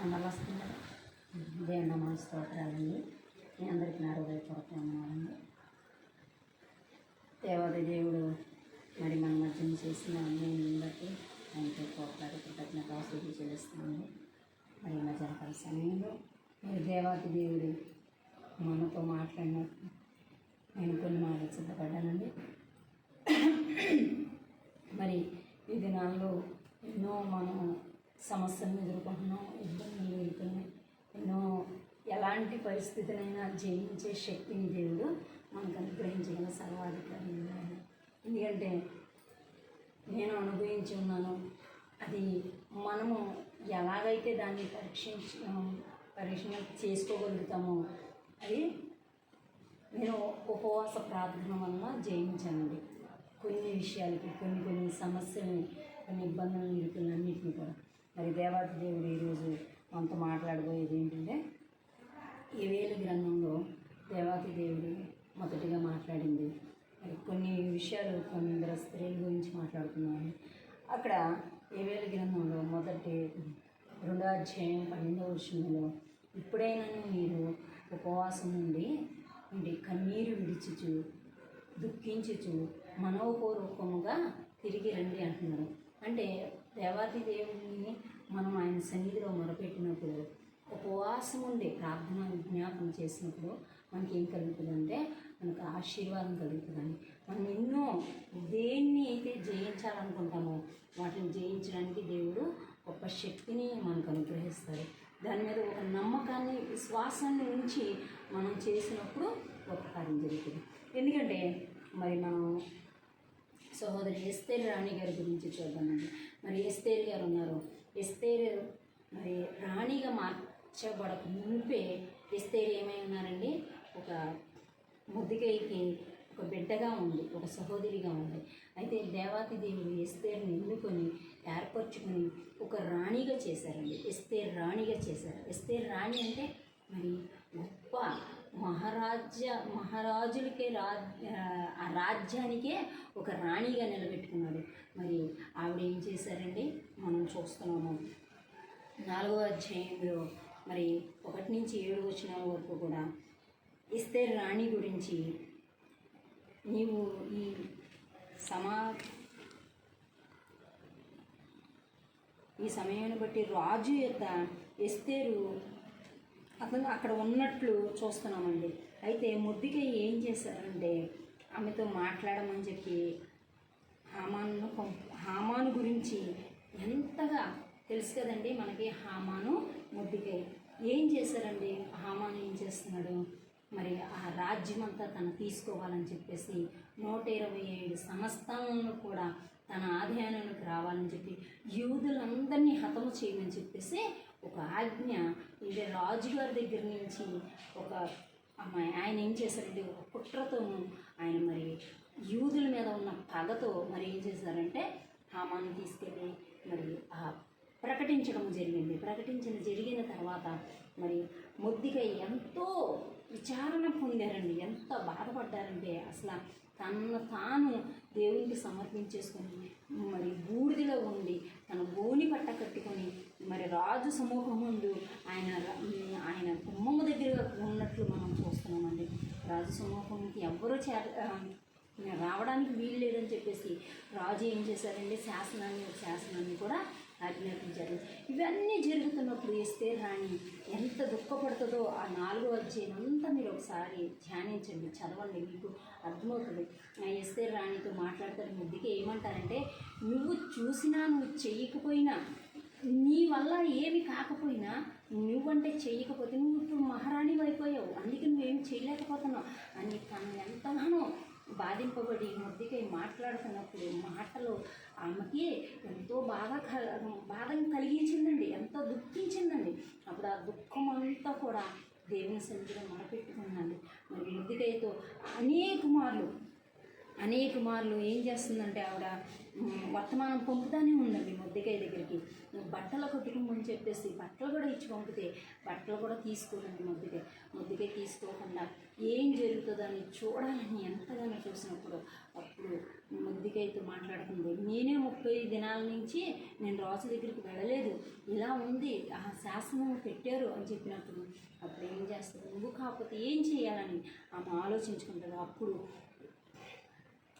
నమస్తే దేవుని నామ స్తోత్రాలండి. మీ అందరికీ నా హృదయపూర్వక వందనాలండి. దేవాది దేవుడు మరి మన మధ్యన చేసిన నేను బట్టి ఆయనతో కోట్లాడి కృతజ్ఞతాస్తుతులు చెల్లిస్తున్నాను. మరి మధ్యాహ్నకాల సమయంలో మరి దేవాది దేవుడు మనతో మాట్లాడినట్టు నేను కొన్ని మాటలు సిద్ధపడ్డానండి. మరి ఈ దినాల్లో ఎన్నో మనం సమస్యలను ఎదుర్కొంటున్నాం, ఇబ్బందులు ఎదుర్కొన్నాం. ఎన్నో ఎలాంటి పరిస్థితులైనా జయించే శక్తిని దేవుడు మనకు అనుగ్రహించగల సర్వాధికారి. ఎందుకంటే నేను అనుభవించి ఉన్నాను. అది మనము ఎలాగైతే దాన్ని పరీక్షణ చేసుకోగలుగుతామో అది నేను ఉపవాస ప్రార్థన వల్ల జయించానండి. కొన్ని విషయాలకి కొన్ని సమస్యలని, కొన్ని ఇబ్బందులను ఇరుకులన్నింటినీ కూడా. మరి దేవాది దేవుడు ఈరోజు మనతో మాట్లాడబోయేది ఏంటంటే, యోవేలు గ్రంథంలో దేవాది దేవుడు మొదటిగా మాట్లాడింది. మరి కొన్ని విషయాలు కొందరు స్త్రీల గురించి మాట్లాడుతున్నాను. అక్కడ యోవేలు గ్రంథంలో మొదటి 2వ అధ్యాయం 12వ వచనంలో, ఇప్పుడైనా మీరు ఉపవాసం నుండి కన్నీరు విడిచుచు దుఃఖించుచు మనోపూర్వకముగా తిరిగి రండి అంటున్నారు. అంటే దేవాది దేవుడిని మనం ఆయన సన్నిధిలో మొరపెట్టినప్పుడు, ఉపవాసం ఉండి ప్రార్థన విజ్ఞాపన చేసినప్పుడు మనకి ఏం కలుగుతుందంటే మనకు ఆశీర్వాదం కలుగుతుందండి. మనం ఎన్నో దేన్ని అయితే జయించాలనుకుంటామో వాటిని జయించడానికి దేవుడు గొప్ప శక్తిని మనకు అనుగ్రహిస్తాడు. దాని మీద ఒక నమ్మకాన్ని, విశ్వాసాన్ని ఉంచి మనం చేసినప్పుడు గొప్ప కార్యం జరుగుతుంది. ఎందుకంటే మరి మనం సహోదరి ఎస్తేరు రాణి గారి గురించి చూద్దామండి. మరి ఎస్తేరు గారు ఉన్నారు. ఎస్తేరు మరి రాణిగా మార్చబడక మునిపే ఎస్తేరు ఏమై ఉన్నారండి, ఒక మొర్దెకైకి ఒక బిడ్డగా ఉంది, ఒక సహోదరిగా ఉంది. అయితే దేవాతి దేవుడు ఎస్తేరుని ఎన్నుకొని ఏర్పరచుకొని ఒక రాణిగా చేశారండి. ఎస్తేరు రాణిగా చేశారు. ఎస్తేరు రాణి అంటే మరి గొప్ప మహారాజులకే ఆ రాజ్యానికే ఒక రాణిగా నిలబెట్టుకున్నాడు. మరి ఆవిడ ఏం చేశారండి మనం చూస్తున్నాము. 4వ అధ్యాయంలో మరి 1 నుంచి 7 వచనాల వరకు కూడా ఎస్తేరు రాణి గురించి, నీవు ఈ సమయాన్ని బట్టి రాజు యొక్క ఎస్తేరు అతను అక్కడ ఉన్నట్లు చూస్తున్నామండి. అయితే మొర్దెకై ఏం చేశారంటే ఆమెతో మాట్లాడమని చెప్పి హామాను గురించి ఎంతగా తెలుసు కదండి మనకి. హామాను మొర్దెకై ఏం చేశారండి, హామాను ఏం చేస్తున్నాడు, మరి ఆ రాజ్యం అంతా తను తీసుకోవాలని చెప్పేసి 127 సంస్థానాలను కూడా తన ఆధీనంలోకి రావాలని చెప్పి యూదులందరినీ హతము చేయమని చెప్పేసి ఒక ఆజ్ఞ ఇది రాజుగారి దగ్గర నుంచి ఆయన ఏం చేశారంటే ఒక కుట్రతోనూ ఆయన మరి యూదుల మీద ఉన్న పగతో మరి ఏం చేశారంటే హామాను తీసుకెళ్ళి మరి ప్రకటించడం జరిగిన తర్వాత మరి మొర్దెకై ఎంతో విచారణ పొందారండి. ఎంత బాధపడ్డారంటే అసలు తాను దేవునికి సమర్పించేసుకొని మరి బూడిదలో ఉండి తన గోని పట్ట కట్టుకొని మరి రాజు సమూహం ముందు ఆయన గుమ్మము దగ్గర ఉన్నట్లు మనం చూస్తున్నామండి. రాజు సమూహంకి ఎవ్వరూ రావడానికి వీలు లేదని చెప్పేసి రాజు ఏం చేశారండి, శాసనాన్ని కూడా ఆజ్ఞాపించారు. ఇవన్నీ జరుగుతున్నప్పుడు ఎస్తేరు రాణి ఎంత దుఃఖపడుతుందో ఆ 4వ అధ్యాయం అంతా మీరు ఒకసారి ధ్యానించండి, చదవండి, మీకు అర్థమవుతుంది. ఎస్తేరు రాణితో మాట్లాడతారు. మొర్దెకై ఏమంటారంటే, నువ్వు చూసినా నువ్వు చెయ్యకపోయినా, నీ వల్ల ఏమి కాకపోయినా, నువ్వంటే చెయ్యకపోతే నువ్వు ఇప్పుడు మహారాణి అయిపోయావు, అందుకే నువ్వేమి చేయలేకపోతున్నావు అని తను ఎంతగానో బాధింపబడి మొర్దెకై మాట్లాడుతున్నప్పుడు మాటలు ఆమెకి ఎంతో బాధను కలిగించిందండి, ఎంతో దుఃఖించిందండి. అప్పుడు ఆ దుఃఖం అంతా కూడా దేవుని సన్నిధిలో మొరపెట్టుకున్నాను. మరి మొర్దెకైతో అనేక మార్లు అనేక మార్లు ఏం చేస్తుందంటే ఆవిడ వర్తమానం పంపుతానే ఉందండి మొద్దికాయ దగ్గరికి. బట్టలు కొట్టుకోమని చెప్పేసి బట్టలు కూడా ఇచ్చి పంపితే బట్టలు కూడా తీసుకోరండి మొద్దికాయ తీసుకోకుండా ఏం జరుగుతుందని చూడాలని ఎంతగానో చూసినప్పుడు అప్పుడు మొద్దికాయతో మాట్లాడుతుంది. నేనే 30 దినాల నుంచి నేను రాజు దగ్గరికి వెళ్ళలేదు, ఇలా ఉంది, ఆ శాసనం పెట్టారు అని చెప్పినప్పుడు అప్పుడు ఏం చేస్తుంది, నువ్వు కాకపోతే ఏం చేయాలని ఆమె ఆలోచించుకుంటుంది. అప్పుడు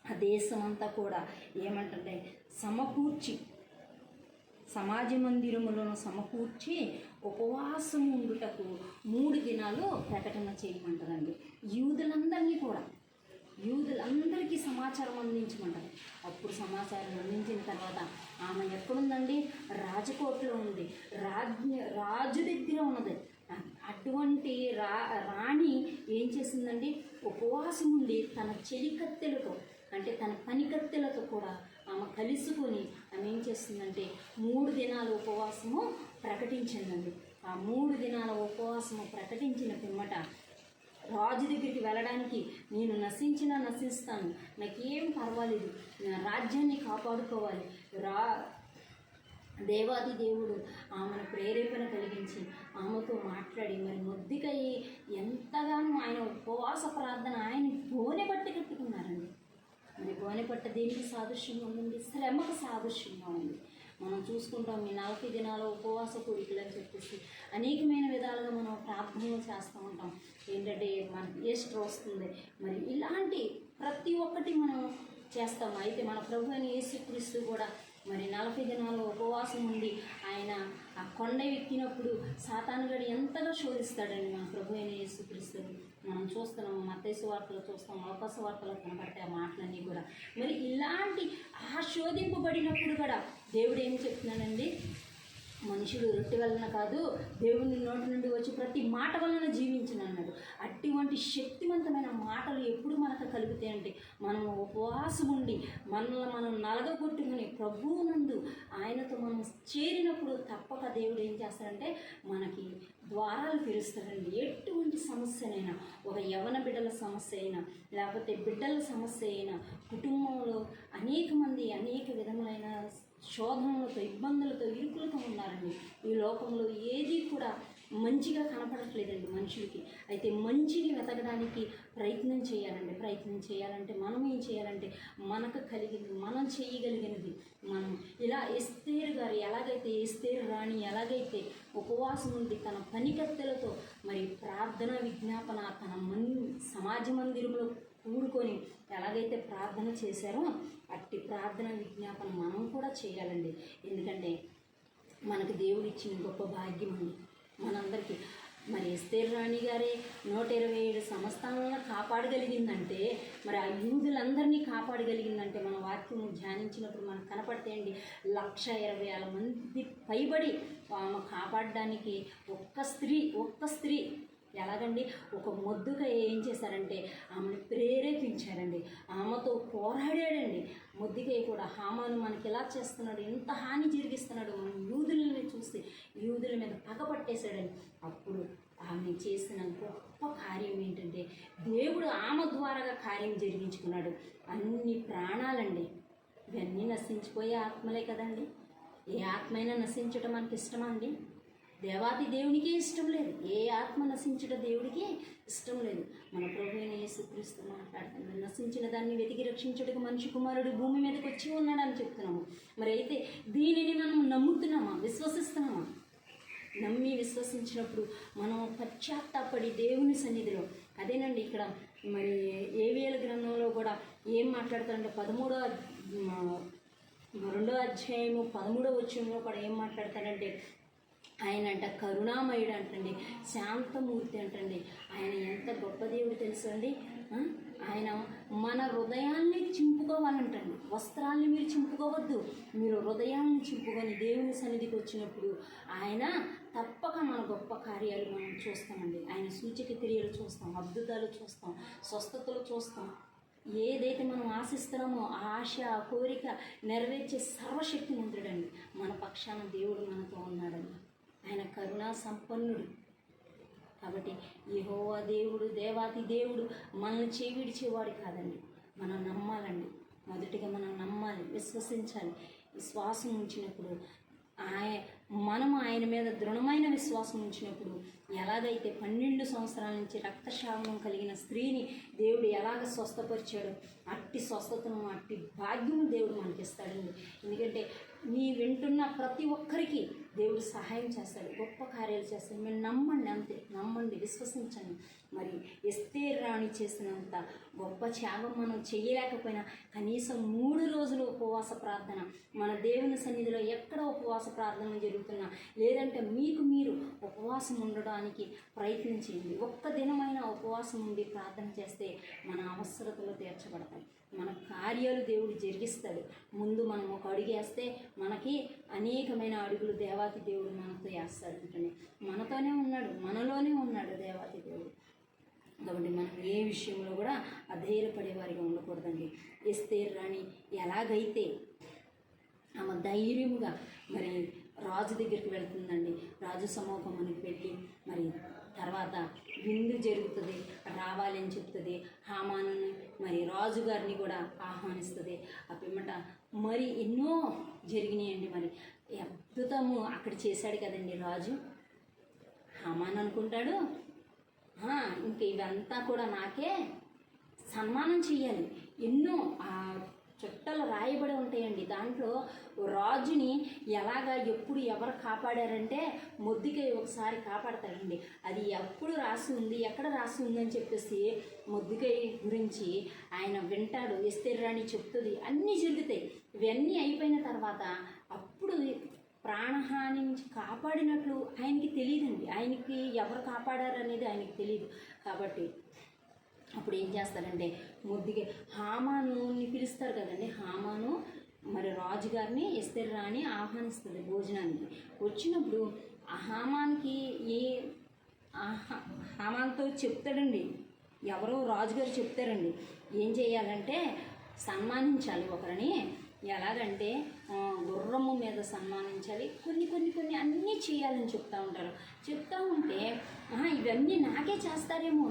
ఆ దేశం అంతా కూడా ఏమంటే సమకూర్చి సమాజ మందిరములను సమకూర్చి ఉపవాసం ఉండుటకు 3 దినాలు ప్రకటన చేయమంటారండి. యూదులందరికీ సమాచారం అందించమంటారు. అప్పుడు సమాచారం అందించిన తర్వాత ఆమె ఎక్కడుందండి, రాజకోటలో ఉంది, రాజు దగ్గర ఉన్నది. అటువంటి రాణి ఏం చేసిందండి, ఉపవాసం ఉండి తన చెలికత్తెలతో అంటే తన పనికత్తెలతో కూడా ఆమె కలుసుకొని ఆమె ఏం చేస్తుందంటే 3 దినాల ఉపవాసము ప్రకటించిందండి. ఆ 3 దినాల ఉపవాసము ప్రకటించిన పిమ్మట రాజు దగ్గరికి వెళ్ళడానికి నేను నశిస్తాను, నాకేం పర్వాలేదు, నా రాజ్యాన్ని కాపాడుకోవాలి, దేవాది దేవుడు ఆమెను ప్రేరేపణ కలిగించి ఆమెతో మాట్లాడి మరి మొద్దికాయ ఎంతగానో ఆయన ఉపవాస ప్రార్థన ఆయన గోనె బట్టి కట్టుకున్నారండి. మరి గోనె పట్ట దేనికి సాదృశ్యంగా ఉందండి, శ్రమకు సాదృశ్యంగా ఉంది. మనం చూసుకుంటాం ఈ 40 దినాల ఉపవాస కోరికలు అని చెప్పేసి అనేకమైన విధాలుగా మనం ప్రార్థనలు చేస్తూ ఉంటాం. ఏంటంటే మనకి ఈస్టర్ వస్తుంది, మరి ఇలాంటి ప్రతి ఒక్కటి మనం చేస్తాం. అయితే మన ప్రభు అయిన యేసుక్రీస్తు కూడా మరి 40 దినాలు ఉపవాసం ఉండి ఆయన ఆ కొండ ఎక్కినప్పుడు సాతానుగాడు ఎంతగా శోధిస్తాడండి మన ప్రభు అయిన యేసుక్రీస్తు. మనం చూస్తున్నాం, మత్తయి సువార్తలో చూస్తాం, లోకాసు వార్తలో కనబడతాయి ఆ మాటలన్నీ కూడా. మరి ఇలాంటి ఆ శోధింపబడినప్పుడు కూడా దేవుడు ఏం చెప్తున్నాడండి, మనుషుడు రొట్టె వలన కాదు దేవుని నోటి నుండి వచ్చి ప్రతి మాట వలన జీవించను అన్నాడు. అటువంటి శక్తివంతమైన మాటలు ఎప్పుడు మనకు కలుగుతాయి అంటే మనం ఉపవాసం ఉండి మనల్ని మనం నలగొట్టుకుని ప్రభువునందు ఆయనతో మనం చేరినప్పుడు తప్పక దేవుడు ఏం చేస్తాడంటే మనకి ద్వారాలు తెరుస్తాడండి. ఎటువంటి సమస్యనైనా, ఒక యవ్వన బిడ్డల సమస్య అయినా, లేకపోతే బిడ్డల సమస్య అయినా, కుటుంబంలో అనేక మంది అనేక విధములైన శోధనలతో, ఇబ్బందులతో, ఇరుకులతో ఉన్నారండి. ఈ లోకంలో ఏది కూడా మంచిగా కనపడట్లేదండి మనుషులకి. అయితే మంచిని వెతకడానికి ప్రయత్నం చేయాలంటే మనం ఏం చేయాలంటే మనకు కలిగింది, మనం చేయగలిగినది మనం ఇలా ఎస్తేరు గారు ఎలాగైతే, ఎస్తేరు రాణి ఎలాగైతే ఉపవాసం ఉండి తన పనికత్తెలతో మరి ప్రార్థన విజ్ఞాపన తన సమాజ మందిరంలో కూడుకొని ఎలాగైతే ప్రార్థన చేశారో అట్టి ప్రార్థన విజ్ఞాపన మనం కూడా చేయాలండి. ఎందుకంటే మనకు దేవుడు ఇచ్చిన గొప్ప భాగ్యం అండి మనందరికీ. మరి ఎస్తేరు రాణి గారే 127 సంస్థానాలను కాపాడగలిగిందంటే మరి ఆ యూదులందరినీ కాపాడగలిగిందంటే మన వాక్యం ధ్యానించినప్పుడు మనకు కనపడతాయండి. 120,000 మంది పైబడి ఆమె కాపాడడానికి ఒక్క స్త్రీ ఎలాగండి, ఒక మొద్దుగా ఏం చేశారంటే ఆమెను ప్రేరేపించారండి, ఆమెతో పోరాడాడండి. మొద్దుగా కూడా హామాను మనకి ఎలా చేస్తున్నాడు, ఎంత హాని జరిగిస్తున్నాడు, మనం యూదులని చూసి యూదుల మీద పగపట్టేశాడండి. అప్పుడు ఆమె చేసిన గొప్ప కార్యం ఏంటంటే దేవుడు ఆమె ద్వారాగా కార్యం జరిగించుకున్నాడు. అన్ని ప్రాణాలండి, ఇవన్నీ నశించిపోయే ఆత్మలే కదండి. ఏ ఆత్మైనా నశించడం మనకి ఇష్టమా అండి? దేవాది దేవునికి ఇష్టం లేదు. ఏ ఆత్మ నశించడం దేవుడికి ఇష్టం లేదు. మన ప్రభు అయిన యేసుక్రీస్తు మాట్లాడుతున్నాడు, నశించిన దాన్ని వెతికి రక్షించడానికి మనిషి కుమారుడు భూమి మీదకి వచ్చి ఉన్నాడని చెప్తున్నాము. మరి అయితే దీనిని మనం నమ్ముతున్నామా, విశ్వసిస్తున్నామా? నమ్మి విశ్వసించినప్పుడు మనం పశ్చాత్తాపడి దేవుని సన్నిధిలో అదేనండి. ఇక్కడ మరి ఏవిఎల్ గ్రంథంలో కూడా ఏం మాట్లాడతారంటే 2వ అధ్యాయము 13వ వచనంలో కూడా ఏం మాట్లాడతాడంటే ఆయన అంట కరుణామయుడు అంటండి, శాంతమూర్తి అంటండి. ఆయన ఎంత గొప్ప దేవుడు తెలుసండి. ఆయన మన హృదయాన్ని చింపుకోవాలంటండి. వస్త్రాల్ని మీరు చింపుకోవద్దు, మీరు హృదయాన్ని చింపుకొని దేవుని సన్నిధికి వచ్చినప్పుడు ఆయన తప్పక మన గొప్ప కార్యాలు మనం చూస్తామండి. ఆయన సూచక క్రియలు చూస్తాం, అద్భుతాలు చూస్తాం, స్వస్థతలు చూస్తాం. ఏదైతే మనం ఆశిస్తున్నామో ఆ ఆశ, ఆ కోరిక నెరవేర్చే సర్వశక్తిమంతుడండి. మన పక్షాన దేవుడు మనతో ఉన్నాడండి. ఆయన కరుణా సంపన్నుడు. కాబట్టి యెహోవా దేవుడు, దేవాతి దేవుడు మనల్ని చేవిడిచేవాడు కాదండి. మనం నమ్మాలండి. మొదటిగా మనం నమ్మాలి, విశ్వసించాలి. విశ్వాసం ఉంచినప్పుడు మనం ఆయన మీద దృఢమైన విశ్వాసం ఉంచినప్పుడు ఎలాగైతే 12 సంవత్సరాల నుంచి రక్తస్రావణం కలిగిన స్త్రీని దేవుడు ఎలాగ స్వస్థపరిచాడో అట్టి స్వస్థతను, అట్టి భాగ్యము దేవుడు మనకిస్తాడండి. ఎందుకంటే నీ వింటున్న ప్రతి ఒక్కరికి దేవుడు సహాయం చేస్తాడు, గొప్ప కార్యాలు చేస్తాడు. మీరు నమ్మండి, అంతే నమ్మండి, విశ్వసించండి. మరి ఎస్తేరు రాణి చేసినంత గొప్ప త్యాగం మనం చేయలేకపోయినా కనీసం 3 రోజులు ఉపవాస ప్రార్థన, మన దేవుని సన్నిధిలో ఎక్కడ ఉపవాస ప్రార్థన జరుగుతున్నా, లేదంటే మీకు మీరు ఉపవాసం ఉండడానికి ప్రయత్నించండి. ఒక్క దినమైన ఉపవాసం ఉండి ప్రార్థన చేస్తే మన అవసరతలు తీర్చబడతాయి, మన కార్యాలు దేవుడు జరిగిస్తాడు. ముందు మనం ఒక అడుగు వేస్తే మనకి అనేకమైన అడుగులు దేవాతి దేవుడు మనతో వేస్తాడు. అంటే మనతోనే ఉన్నాడు, మనలోనే ఉన్నాడు దేవాతి దేవుడు. కాబట్టి మనం ఏ విషయంలో కూడా అధైర్యపడే వారిగా ఉండకూడదండి. ఎస్తేరు రాణి ఎలాగైతే ఆమె ధైర్యముగా మరి రాజు దగ్గరికి వెళ్తుందండి, రాజు సమూహమునికి వెళ్ళి మరి తర్వాత విందు జరుగుతుంది, రావాలని చెప్తుంది. హామానుని మరి రాజుగారిని కూడా ఆహ్వానిస్తుంది. ఆ పిమ్మట మరి ఎన్నో జరిగినాయండి. మరి అద్భుతము అక్కడ చేశాడు కదండి రాజు. హామాన్ అనుకుంటాడు, ఇంక ఇవంతా కూడా నాకే సన్మానం చేయాలి. ఎన్నో చుట్టలు రాయబడి ఉంటాయండి. దాంట్లో రాజుని ఎలాగా ఎప్పుడు ఎవరు కాపాడారంటే మొద్దుకై ఒకసారి కాపాడతాడండి. అది ఎప్పుడు రాసి ఉంది, ఎక్కడ రాసి ఉందని చెప్పేసి మొద్దుకై గురించి ఆయన వింటాడు. ఎస్తేరు రాణి చెప్తుంది, అన్నీ జరుగుతాయి. ఇవన్నీ అయిపోయిన తర్వాత అప్పుడు ప్రాణహాని నుంచి కాపాడినట్లు ఆయనకి తెలియదండి. ఆయనకి ఎవరు కాపాడారు అనేది ఆయనకి తెలియదు. కాబట్టి అప్పుడు ఏం చేస్తారంటే ముద్దుగా హామానుని పిలుస్తారు కదండి. హామాను మరి రాజుగారిని ఎస్తేరు రాణి ఆహ్వానిస్తుంది భోజనానికి. వచ్చినప్పుడు హామాన్కి హామాన్తో చెప్తాడండి, ఎవరో రాజుగారు చెప్తారండి ఏం చేయాలంటే సన్మానించాలి ఒకరిని. ఎలాగంటే గుర్రము మీద సన్మానించాలి, కొన్ని అన్నీ చేయాలని చెప్తూ ఉంటారు. చెప్తూ ఉంటే ఇవన్నీ నాకే చేస్తారేమో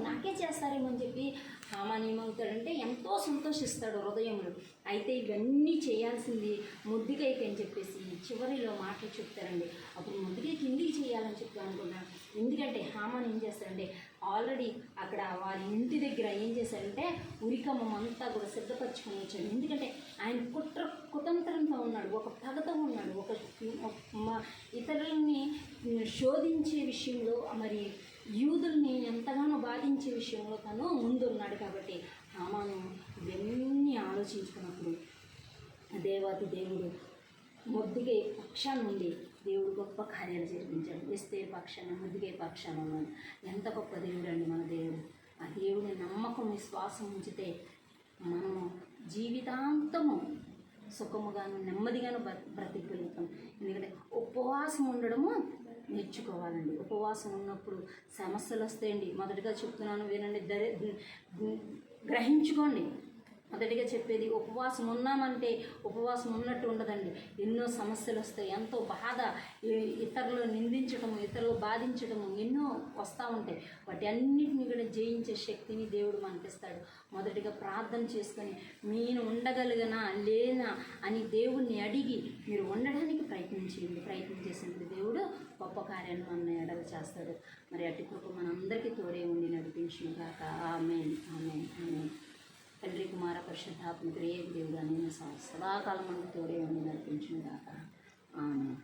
అని చెప్పి హామాన్ ఏమవుతాడంటే ఎంతో సంతోషిస్తాడు హృదయంలో. అయితే ఇవన్నీ చేయాల్సింది ముద్దుకైతే అని చెప్పేసి చివరిలో మాటలు చెప్తారండి. అప్పుడు ముద్దుకైకి ఎందుకు చేయాలని చెప్తా అనుకున్నాను. ఎందుకంటే హామాన్ ఏం చేస్తాడంటే ఆల్రెడీ అక్కడ వారి ఇంటి దగ్గర ఏం చేశారంటే ఉరికమ్మం అంతా కూడా సిద్ధపరచుకొని వచ్చాడు. ఎందుకంటే ఆయన కుతంత్రంతో ఉన్నాడు, ఒక పగతో ఉన్నాడు, ఒక ఇతరులని శోధించే విషయంలో మరి యూదుల్ని ఎంతగానో బాధించే విషయంలో తను ముందున్నాడు. కాబట్టి హామాను ఇవన్నీ ఆలోచించుకున్నప్పుడు దేవాతి దేవుడు మొద్దుకై పక్షాన నుండి దేవుడు గొప్ప కార్యాలు జరిపించాడు. ఎస్తేరు పక్షాన, మొద్దుకై పక్షాన ఉన్నాడు. ఎంత గొప్ప దేవుడు అండి మన దేవుడు. ఆ దేవుని నమ్మకం, విశ్వాసం ఉంచితే మనము జీవితాంతము సుఖముగాను నెమ్మదిగాను బ్రతికగలుగుతాం. ఎందుకంటే ఉపవాసం ఉండడము నేర్చుకోవాలండి. ఉపవాసం ఉన్నప్పుడు సమస్యలు వస్తాయండి. మొదటిగా చెప్తున్నాను వినండి, గ్రహించుకోండి. మొదటిగా చెప్పేది ఉపవాసం ఉన్నామంటే ఉపవాసం ఉన్నట్టు ఉండదండి. ఎన్నో సమస్యలు వస్తాయి, ఎంతో బాధ, ఇతరులు నిందించడము, ఇతరులు బాధించడము ఎన్నో వస్తూ ఉంటాయి. వాటి అన్నిటిని కూడా జయించే శక్తిని దేవుడు మనకిస్తాడు. మొదటిగా ప్రార్థన చేసుకొని నేను ఉండగలిగినా లేనా అని దేవుణ్ణి అడిగి మీరు ఉండడానికి ప్రయత్నం చేసినప్పుడు దేవుడు గొప్ప కార్యాన్ని మన ఎడలు చేస్తాడు. మరి అటు కృప మనందరికీ తోడే ఉండి నడిపించును గాక. ఆమేన్, ఆమేన్, ఆమేన్. తండ్రి, కుమార, పరిశుద్ధాత్మ త్రియేక దేవుడు అనే సదాకాలం మనకు తోడే ఉండి నడిపించును గాక. ఆమేన్.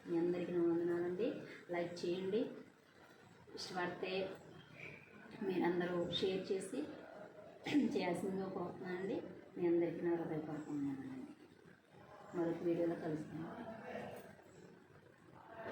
మీ అందరికీ నా వందనాలండి. లైక్ చేయండి, ఇష్టపడితే మీరందరూ షేర్ చేసి చేయాల్సిందిగా కోరుతున్నానండి. మీ అందరికీ నా హృదయపూర్వకంగా మరొక వీడియోలో కలుస్తాను.